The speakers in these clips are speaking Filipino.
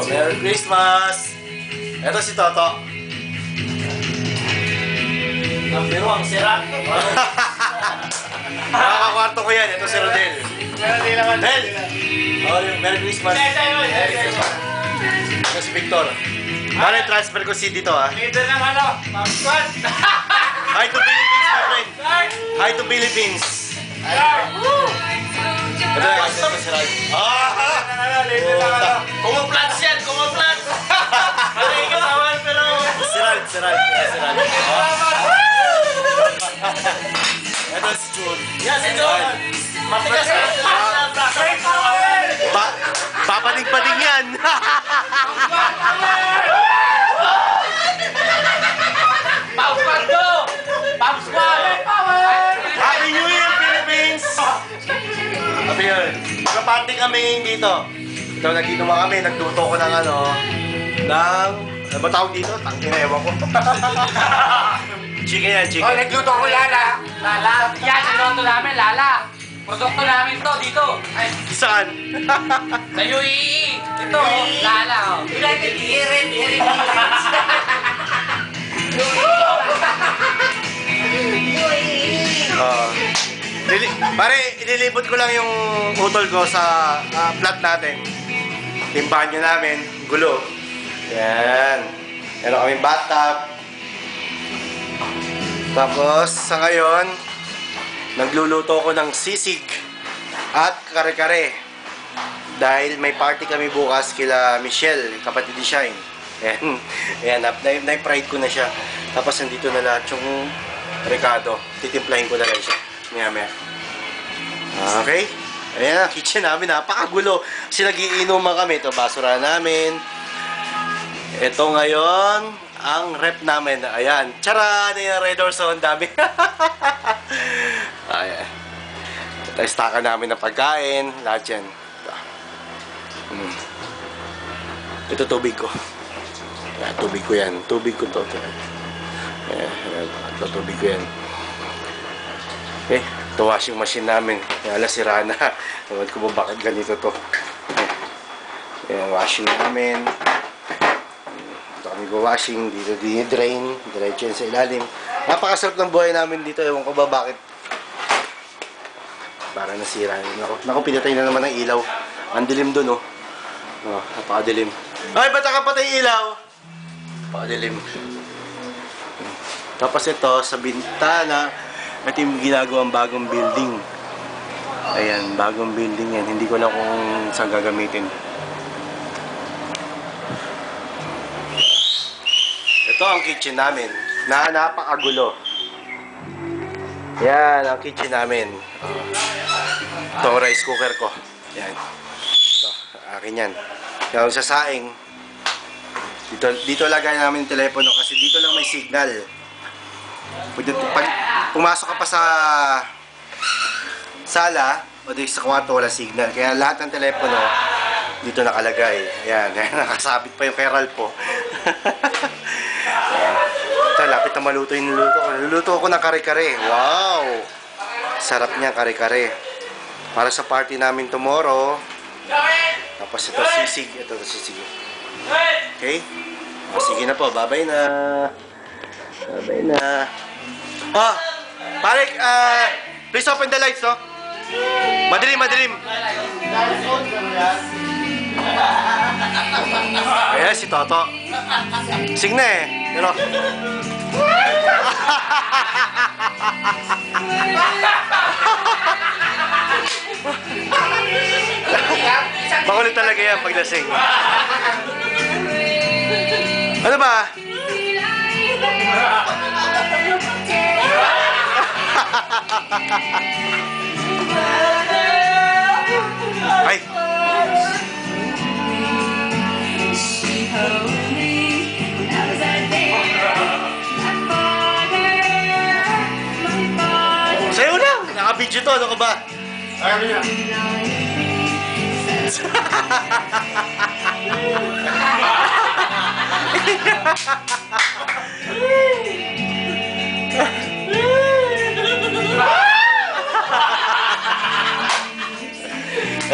Merry Christmas! Ito si Toto. Pero ang sira. Nakakakwarto ko yan. Ito si Rodel. Rodel! Oh, Merry Christmas. Merry Christmas. Ito si Victor. Bale, transfer ko si dito ha. Leader ng ano? Pamsquad. Hi to Philippines, my friend. Hi to Philippines. Ito na, ito si Ryan. Leader ng ano? Kumaplats yan, kumaplats. Ano yung katawan pero... Si Ryan. Ito si Jun. Yan, si John. Matigas na. Papaling-paling yan. Pamsquad to! Pamsquad! Happy New Year, Philippines! Happy New Year. Kapati kami dito. Ito, nagtutuma kami. Nagluto ko ng ano, ano ba tawag dito? Tangkin na, ewan ko. Chicken yan, chicken. Oh, nagluto ko lala. Lala. Yan, nagluto namin, lala. Produkto namin to dito. Ay, Saan? sa UAE. Ito, lala. United Irin. Pare, ililibot ko lang yung utol ko sa flat natin. Timbanyo namin, gulo. Yan. Meron kaming bathtub. Tapos, sa ngayon, nagluluto ko ng sisig at kare-kare. Dahil may party kami bukas kila Michelle, kapatid ni Shine. Ayan. Ayan, na-pride ko na siya. Tapos, nandito na lahat yung Ricardo. Titimplahin ko na lang siya. Maya-maya. Okay. Ayan, kitchen namin. Napakagulo. Kasi nagiinuman kami. Ito, basura namin. Ito ngayon, ang rep namin. Ayan. Tcharan! Ayan, Red Orson. Dami. Ayan. Ito, istaka namin ng pagkain. Lahat yan. Ito, tubig ko. Ayan, tubig ko yan. Tubig ko to. Ayan, ito, tubig ko yan. Okay. Ito, washing machine namin. Ayan, sira na. Ewan ko ba bakit ganito to. Ayan, washing namin. Kami washing dito, drain diretso sa ilalim. Napakasarap ng buhay namin dito, ewan ko ba bakit para nasira. Naku, pinatay na naman ng ilaw. Ang dilim dun, oh. Napakadilim. Ay, ba't nakapatay ilaw? Napakadilim. Tapos ito, sa bintana, ito yung ginagawang bagong building. Ayan, bagong building yan. Hindi ko lang kung saan gagamitin. Ito ang kitchen namin na napakagulo. Yan ang kitchen namin. Ito ang rice cooker ko. Yan. Ito, akin yan. Yung sa saing. Dito lagay namin yung telepono kasi dito lang may signal. Pag pumasok ka pa sa sala o di sa kwarto wala signal. Kaya lahat ng telepono dito nakalagay. Ayan, nakasabit pa yung kay Ralph. Ito, lapit na maluto yung niluto ko. Niluto ko ng kare-kare. Wow! Sarap niya, kare-kare. Para sa party namin tomorrow. Tapos ito, sisig. Ito, sisig. Okay? Sige na po, bye-bye na. Bye-bye na. Oh! Pare, please open the lights, no? Madilim, madilim. Ayan, si Toto. Sing na eh. Pero... Makulit talaga yan pag lasing. Ano ba? Ay! Sa'yo lang! Naka-video to, ano ka ba? Ayaw niya.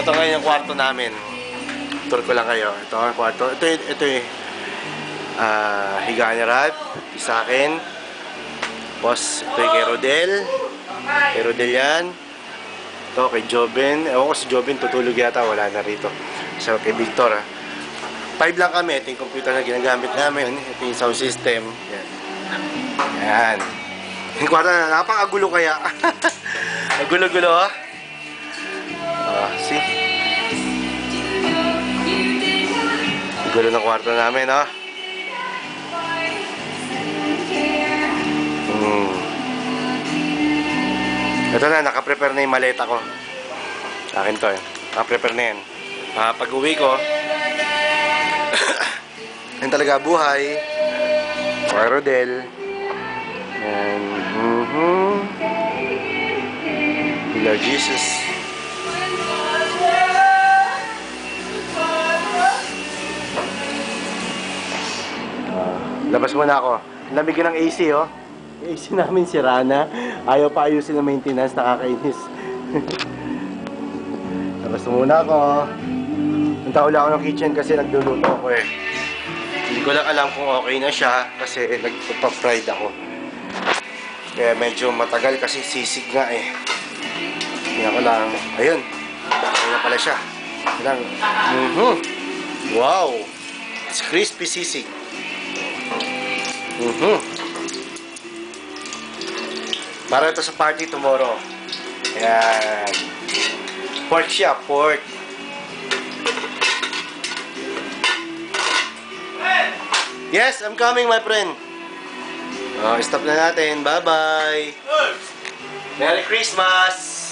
Ito ngayon yung kwarto namin. Tour ko lang kayo. Ito ang kwarto. Ito yung higaan ni Rad. Sa akin. Tapos, ito yung kay Rodel. Kay Rodel yan. Ito kay Joben. Ewan ko si Joben tutulog yata. Wala na rito. So, kay Victor. 5 lang kami. Ito yung computer na ginagamit namin. Ito yung sound system. Yan. Yan. Yung kwarto na. Napakagulo kaya. Nagulo-gulo, ha? See? Gulo ng kwarto namin, ha? Ito na, nakaprepare na yung maleta ko. Sa akin to, eh. Nakaprepare na yan. Pag uwi ko, yan talaga buhay. Kay Rodel. And, Lord Jesus. Labas muna ako. Lamig ng AC, oh. Yung AC namin sira na. Ayaw pa ayusin ng maintenance, nakakainis. Labas muna ako. Punta ulit ako ng kitchen kasi nagluluto ako eh. Hindi ko lang alam kung okay na siya kasi nagpa-fried ako. Kaya medyo matagal kasi sisig nga eh. Tingnan ko lang. Ayun. Okay na pala siya. Tingnan. Wow! It's crispy sisig. Para ito sa party tomorrow. Ayan. Pork siya, pork. Yes, I'm coming, my friend. Stop na natin. Bye-bye. Merry Christmas!